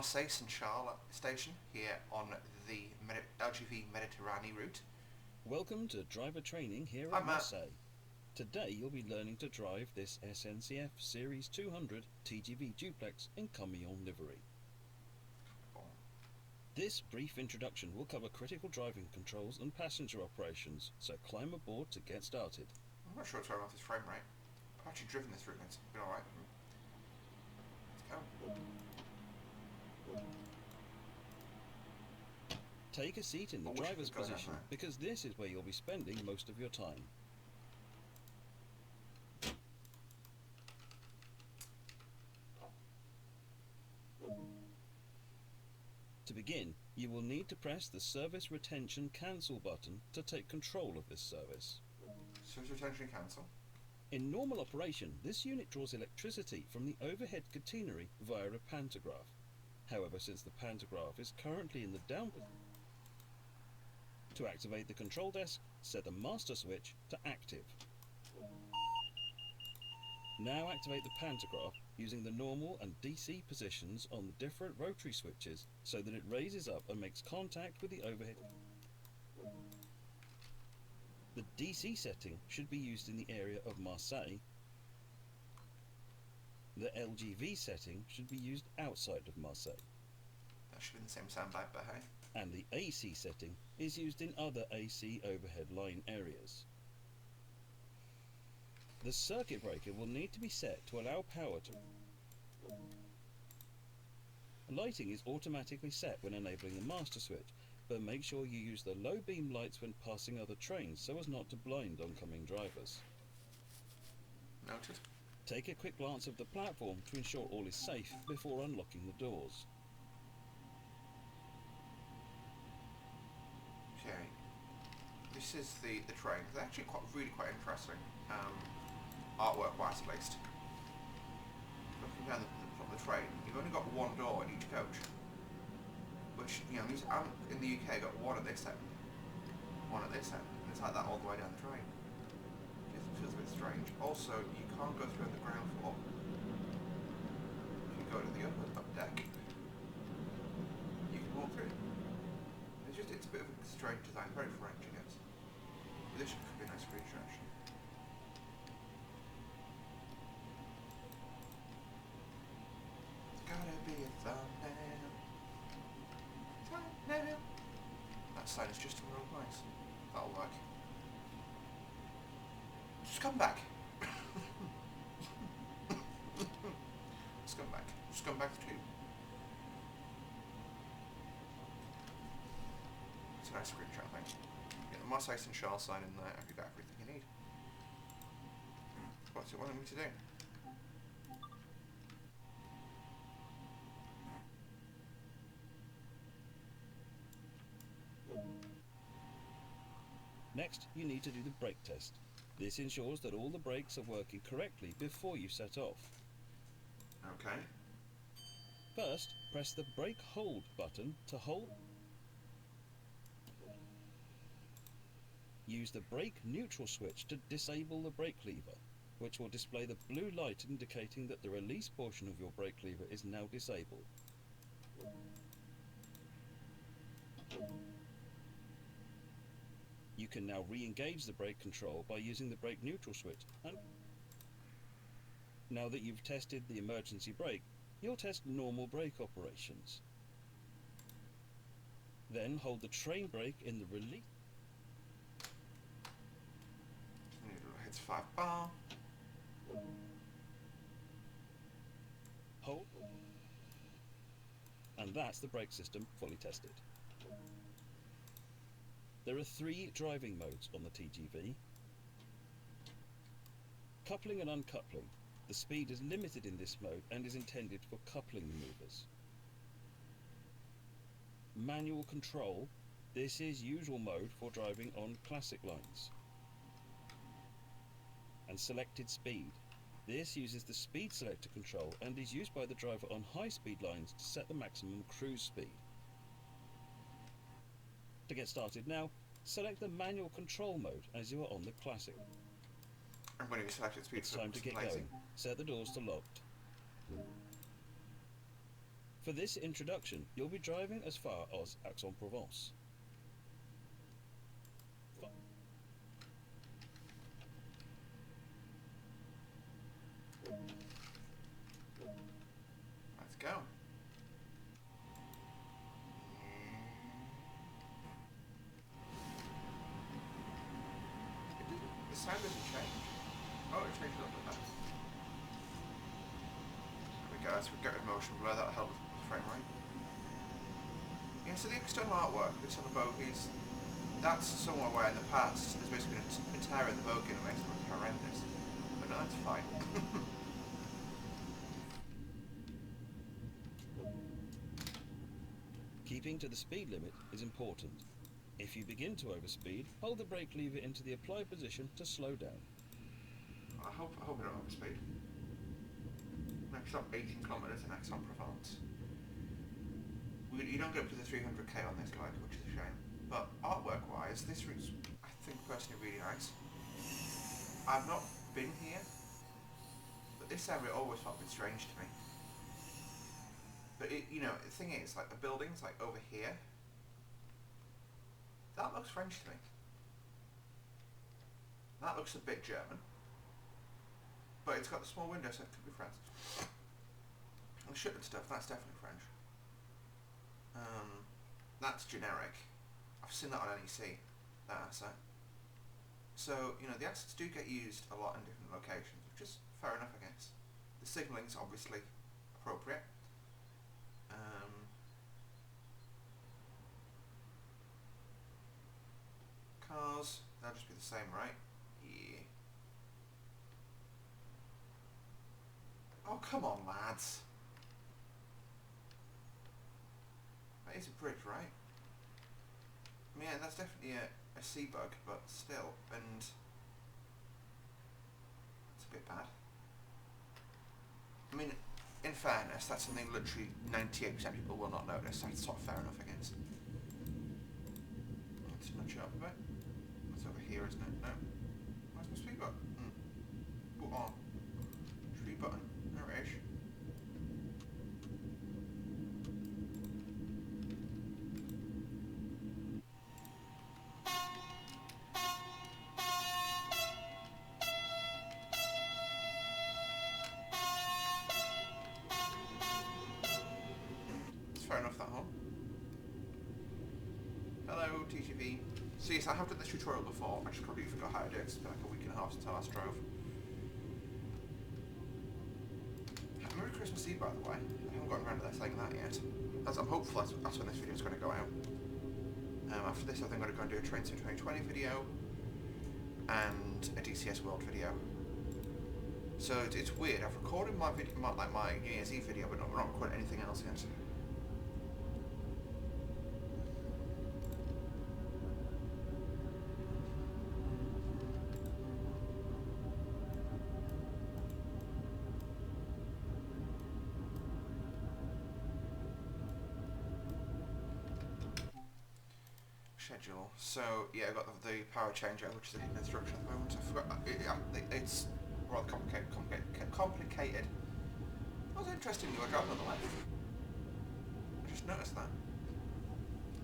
Marseilles St Charles station here on the LGV Mediterranean route. Welcome to driver training here Hi, at Matt. Marseille. Today you'll be learning to drive this SNCF Series 200 TGV duplex in Avignon livery. This brief introduction will cover critical driving controls and passenger operations, so climb aboard to get started. I'm not sure what's going on with this frame rate. I've actually driven this route and it's been alright. Let's go. Take a seat in the I wish I driver's could go down position there. because this is where you'll be spending most of your time. To begin, you will need to press the Service Retention Cancel button to take control of this service. Service retention cancel. In normal operation, this unit draws electricity from the overhead catenary via a pantograph. However, since the pantograph is currently in the down position, to activate the control desk, set the master switch to active. Now activate the pantograph using the normal and DC positions on the different rotary switches so that it raises up and makes contact with the overhead. The DC setting should be used in the area of Marseille. The LGV setting should be used outside of Marseille. That should be in the same soundbite, but hey. And the AC setting is used in other AC overhead line areas. The circuit breaker will need to be set to allow power to. Lighting is automatically set when enabling the master switch, but make sure you use the low beam lights when passing other trains so as not to blind oncoming drivers. Noted. Take a quick glance of the platform to ensure all is safe before unlocking the doors. Okay. This is the train. It's actually really quite interesting. Artwork wise at least. Looking down from the train, you've only got one door in each coach. Which, you know, means in the UK got one at this end, one at this end, and it's like that all the way down the train. It feels a bit strange. Also, you can't go through on the ground floor. If you go to the upper deck, you can walk through. It's a bit of a strange design, very French, I guess. But this could be a nice feature actually. Gotta be a thumbnail. Thumbnail. That sign is just in the wrong place. That'll work. Just come back. Just come back. Just come back too. It's a nice screenshot thing. Get the Marseilles St Charles sign in there and you got everything you need. What's it wanting me to do? Next, you need to do the brake test. This ensures that all the brakes are working correctly before you set off. Okay. First, press the brake hold button to hold. Use the brake neutral switch to disable the brake lever, which will display the blue light indicating that the release portion of your brake lever is now disabled. You can now re-engage the brake control by using the brake neutral switch. And now that you've tested the emergency brake, you'll test normal brake operations. Then hold the train brake in the release. Hits 5 bar. Hold. And that's the brake system fully tested. There are 3 driving modes on the TGV. Coupling and uncoupling. The speed is limited in this mode and is intended for coupling maneuvers. Manual control. This is usual mode for driving on classic lines. And selected speed. This uses the speed selector control and is used by the driver on high-speed lines to set the maximum cruise speed. To get started now, select the manual control mode as you are on the classic. I'm going to be selected speed. It's time to get going. Set the doors to locked. For this introduction, you'll be driving as far as Aix-en-Provence. Let's go. The sound doesn't change. Oh, it changed a little bit better. There we go, let's get rid of motion blur, that'll help with the frame rate. Yeah, so the external artwork that's on the bogies, that's somewhere where in the past there's basically been a tear in the bogie and it makes it look horrendous. But no, that's fine. Keeping to the speed limit is important. If you begin to overspeed, hold the brake lever into the apply position to slow down. I hope I don't overspeed. Next stop 18 kilometres in Aix-en-Provence. You don't get up to the 300k on this, like, which is a shame. But artwork wise, this route's, I think, personally really nice. I've not been here, but this area always felt a bit strange to me. But it, you know, the thing is, like the buildings, like over here, that looks French to me. That looks a bit German, but it's got the small window, so it could be French. And the ship and stuff, that's definitely French. That's generic. I've seen that on NEC, that asset. So, you know, the assets do get used a lot in different locations, which is fair enough, I guess. The signalling's obviously appropriate. Cars, they'll just be the same, right? Yeah. Oh, come on, lads. That is a bridge, right? I mean, yeah, that's definitely a sea bug, but still, and it's a bit bad. I mean, in fairness, that's something literally 98% of people will not notice. That's sort of fair enough, I guess. Let's nudge it up a bit. It's over here, isn't it? No. Where's my speed button? Put on. Speed button. There it is. Fair enough, that one. Hello, TGV. So yes, I have done this tutorial before. I just completely forgot how to do it. It's been like a week and a half since I last drove. Merry Christmas Eve, by the way. I haven't gotten around to that saying that yet. As I'm hopeful that's when this video is going to go out. After this, I think I'm going to go and do a Train Sim 2020 video and a DCS World video. So it's weird. I've recorded my video, my New Year's Eve video, but we're not recording anything else yet. Schedule. So yeah, I've got the power changeover, which is a hidden instruction at the moment. I forgot. It's rather complicated. It was interesting you were driving on the left. I just noticed that.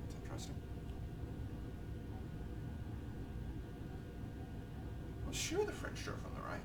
It's interesting. I'm sure the French drove on the right.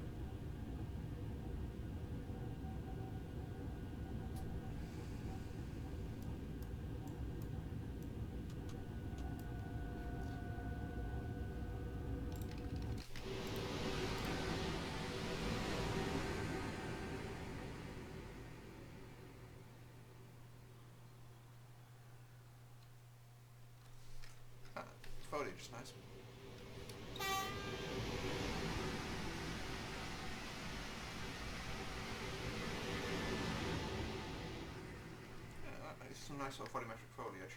Foliage is nice. Yeah, it's some nice sort of volumetric foliage.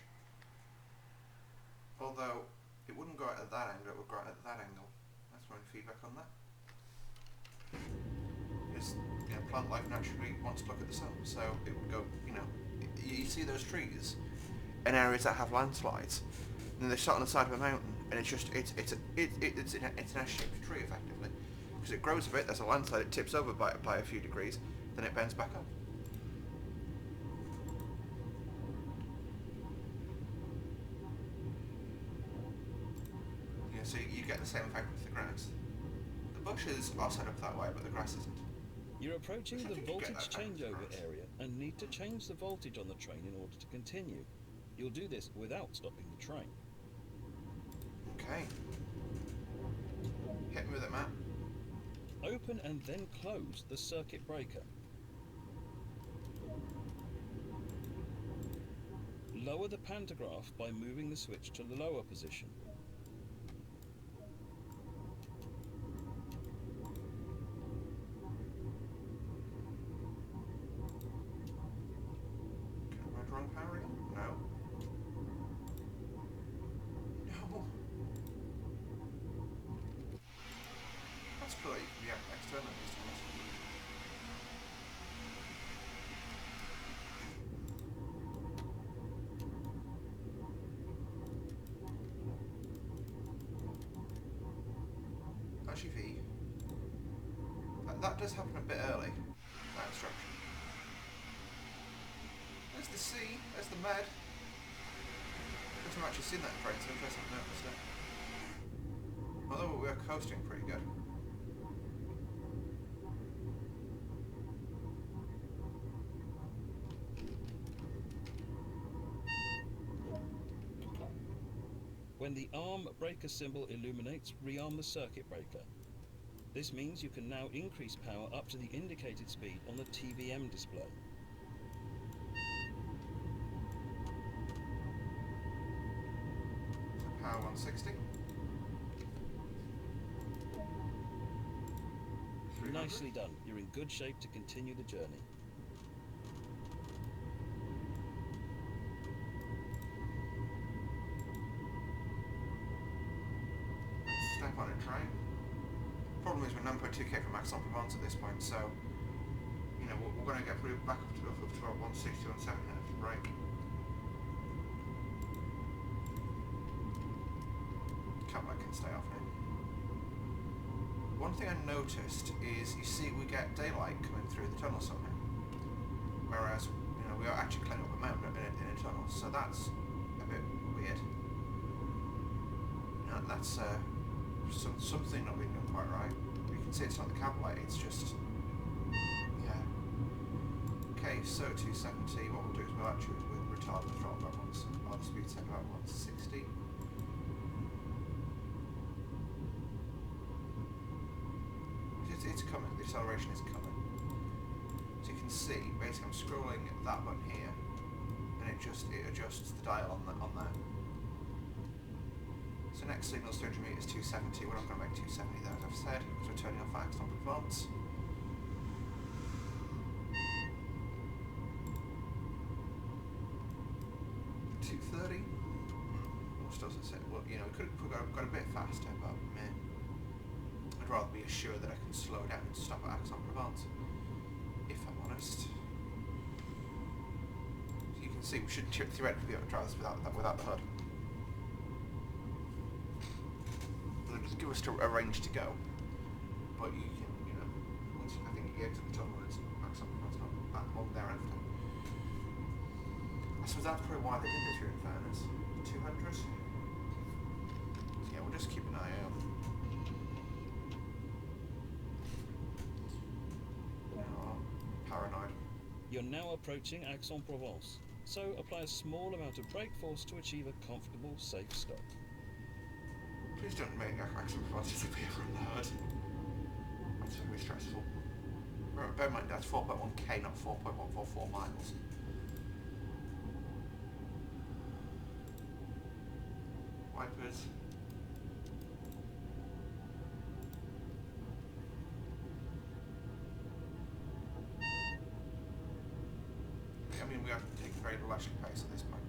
Although it wouldn't go out at that angle, it would go out at that angle. That's my feedback on that. Because, you know, plant life naturally wants to look at the sun, so it would go, you know, you see those trees in areas that have landslides. And they're sat on the side of a mountain, and it's just it's an S-shaped tree effectively, because it grows a bit. There's a landslide, it tips over by a few degrees, then it bends back up. so you get the same effect with the grass. The bushes are set up that way, but the grass isn't. You're approaching I the think you get voltage that effect with changeover grass. area and need to change the voltage on the train in order to continue. You'll do this without stopping the train. Okay. Hit me with it, Matt. Open and then close the circuit breaker. Lower the pantograph by moving the switch to the lower position. Am I drawing power again? No. No. That's cool. You can be external these times. LGV. That does happen a bit early, that instruction. There's the C, there's the med. First time I've actually seen that in trains, so I haven't noticed it. Although we are coasting pretty good. When the arm breaker symbol illuminates, rearm the circuit breaker. This means you can now increase power up to the indicated speed on the TVM display. So power 160. 300. Nicely done. You're in good shape to continue the journey. Step on a train. Problem is we're 9.2k from Aix-en-Provence at this point, so you know we're going to get back up to about 160, 170 after the break. Cadillac can stay off now. One thing I noticed is you see we get daylight coming through the tunnel somehow, whereas you know we are actually climbing up a mountain in a tunnel, so that's a bit weird. You know, that's something not being done quite right. You can see it's not the cab light, it's just, yeah. Okay, so 270, what we'll do is we'll actually retard the throttle about once, or the speed set about 160. It's coming, the acceleration is coming. So you can see, basically I'm scrolling that button here, and it adjusts the dial on there. So next signal is 300 meters, 270. We're not going to make 270 there, as I've said, because we're turning off Aix-en-Provence. $230. Almost doesn't say. Well, you know, we could have got a bit faster, but meh. I'd rather be assured that I can slow down and stop at Aix-en-Provence, if I'm honest. So you can see we should theoretically be able to drive this without the hood. Just give us a range to go, but you can, you know, once I think you exit the tunnel, it's Aix-en-Provence, not that long thereafter. I suppose that's probably why they did this here in fairness. 200. So yeah, we'll just keep an eye out. Oh, paranoid. You're now approaching Aix-en-Provence, so apply a small amount of brake force to achieve a comfortable, safe stop. Please don't make Aix-en-Provence disappear from the hood. That's very stressful. Bear in mind that's 4.1k, not 4.144 miles. Wipers. I mean, we are taking very leisurely pace at this point.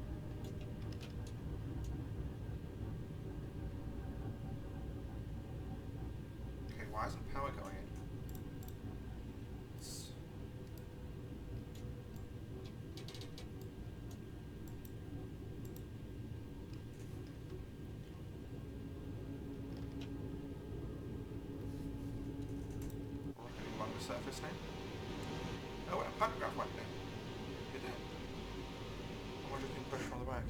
Okay, why isn't power going in? It's... We're getting along the surface now. Oh, a pantograph went in. Did it? I wonder if you can push from the back.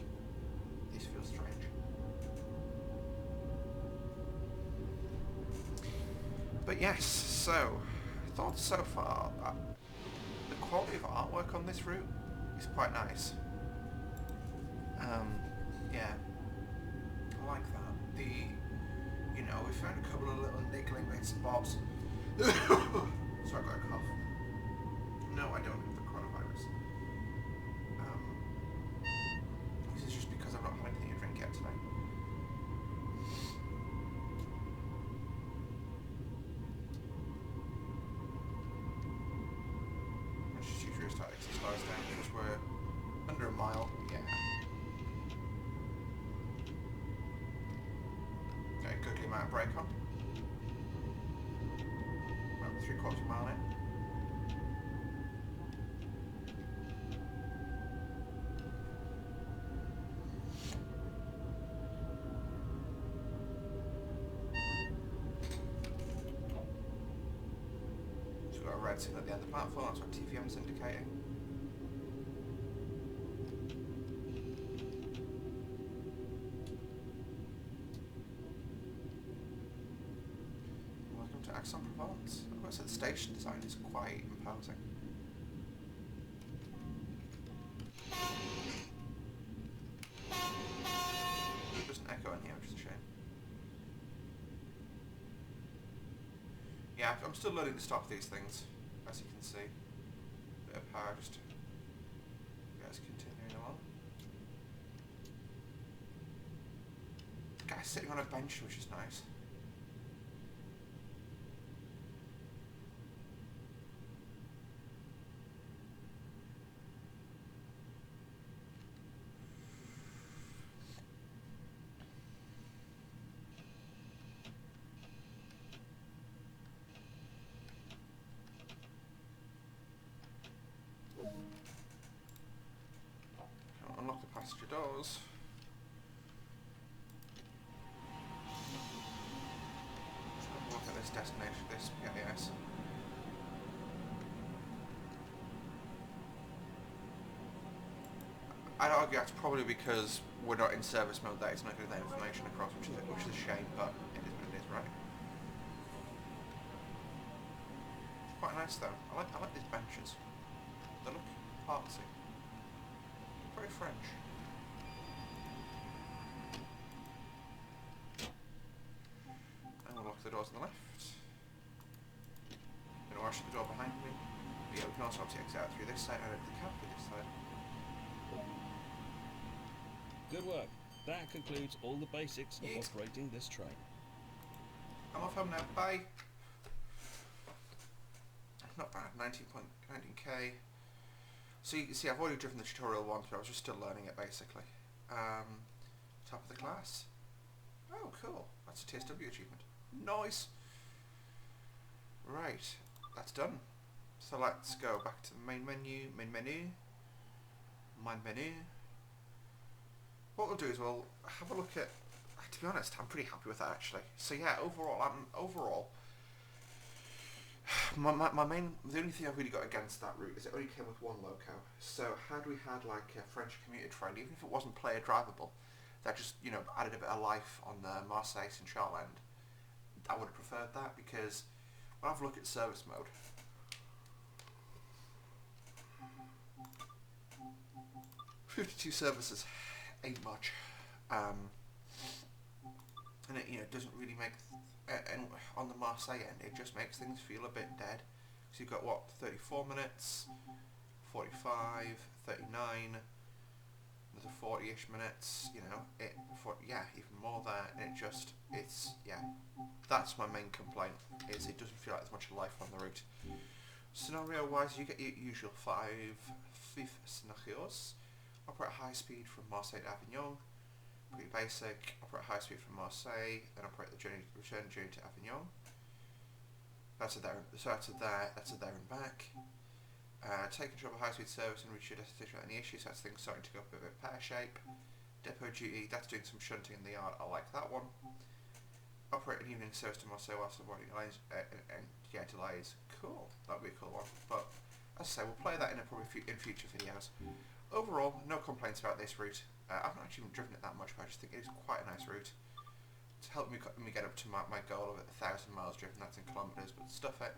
This feels strange. But yes, so thoughts so far. The quality of artwork on this route is quite nice. Yeah, I like that. We found a couple of little niggling bits and bobs. Sorry, I got a cough. No, I don't have the coronavirus. This is just because I've not had anything to drink yet today. Let's just use restart exercise down because we're under a mile. Yeah. Okay, goodly amount of brake on. About 3/4 mile in. So we've got a red signal at the end of the platform, that's what TVM's indicating. Welcome to Aix-en-Provence. I've got to say the station design is quite imposing. It doesn't echo in here, which is a shame. Yeah, I'm still learning to stop these things, as you can see. Bit of power just to get us continuing along. Guy's sitting on a bench, which is nice. Unlock the passenger doors. Let's have a look at this destination, this PAS. I'd argue that's probably because we're not in service mode that it's not getting that information across, which is a shame, but it is what it is, right? It's quite nice though. I like these benches. They look artsy. Very French. And we'll lock the doors on the left. Gonna watch the door behind me. But yeah, we can also obviously exit out through this side and out of the cab through this side. Good work. That concludes all the basics of operating this train. I'm off home now. Bye. Not bad. 19k. So you can see I've already driven the tutorial once, but I was just still learning it basically. Top of the class. Oh, cool. That's a TSW achievement. Nice. Right, that's done. So let's go back to the main menu. What we'll do is we'll have a look at. To be honest, I'm pretty happy with that actually. So yeah, overall. The only thing I've really got against that route is it only came with one loco. So had we had like a French commuter train, even if it wasn't player drivable, that just added a bit of life on the Marseilles and Charland, I would have preferred that because when I have a look at service mode, 52 services ain't much, and it doesn't really make. And on the Marseille end, it just makes things feel a bit dead. So you've got what, 34 minutes, 45, 39, another 40-ish minutes. Even more there. And that's my main complaint. Is it doesn't feel like there's much life on the route. Scenario-wise, you get your usual 5 scenarios. Operate high speed from Marseille to Avignon. Pretty basic. Operate high speed from Marseille, then operate the return journey to Avignon. That's a there and back. Take control of a high speed service and reach your destination without any issues. That's things starting to go up a bit pear shape. Depot duty, that's doing some shunting in the yard. I like that one. Operate an evening service to Marseille whilst avoiding delays. Delays. Cool. That'll be a cool one. But as I say, we'll play that in in future videos. Overall, no complaints about this route. I've not actually driven it that much, but I just think it is quite a nice route. to help me get up to my goal of 1,000 miles driven. That's in kilometres, but stuff it.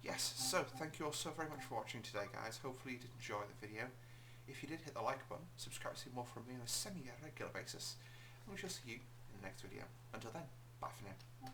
Yes, so thank you all so very much for watching today, guys. Hopefully you did enjoy the video. If you did, hit the like button, subscribe to see more from me on a semi-regular basis, and we shall see you in the next video. Until then, bye for now.